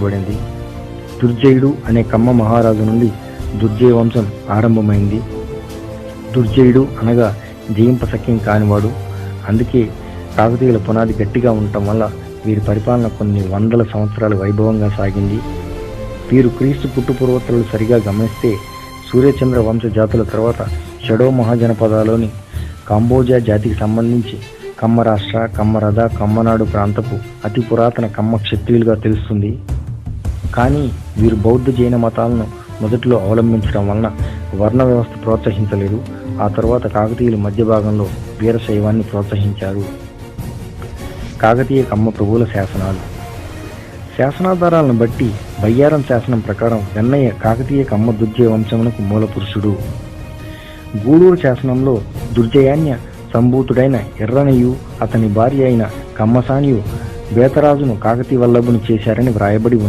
స్థాపించబడింది. దుర్జయుడు అనే కమ్మ మహారాజు నుండి దుర్జయ వంశం ఆరంభమైంది. దుర్జయుడు అనగా జయింపశక్యం కానివాడు. అందుకే కాకతీయుల పునాది గట్టిగా ఉండటం వల్ల వీరి పరిపాలన కొన్ని వందల సంవత్సరాలు వైభవంగా సాగింది. వీరు క్రీస్తు పుట్టుపూర్వోత్తరాలు సరిగా గమనిస్తే సూర్యచంద్ర వంశ జాతుల తర్వాత షడో మహాజనపదాలోని కాంబోజా జాతికి సంబంధించి కమ్మ రాష్ట్ర, కమ్మరథ, కమ్మనాడు ప్రాంతపు అతి పురాతన కమ్మ క్షత్రియులుగా తెలుస్తుంది. కానీ వీరు బౌద్ధ జైన మతాలను మొదట్లో అవలంబించడం వలన వర్ణ వ్యవస్థ ప్రోత్సహించలేదు. ఆ తర్వాత కాకతీయులు మధ్య భాగంలో వీరశైవాన్ని ప్రోత్సహించారు. కాకతీయ కమ్మ ప్రభువుల శాసనాలు. శాసనాధారాలను బట్టి బయ్యారం శాసనం ప్రకారం వెన్నయ్య కాకతీయ కమ్మ దుర్జయ వంశమునకు మూల పురుషుడు. గూడూరు శాసనంలో దుర్జయాన్య సంభూతుడైన ఎర్రనయ్యు అతని భార్య అయిన కమ్మసానియు బేతరాజును కాకతీయ వల్లభుని చేశారని వ్రాయబడి ఉంది.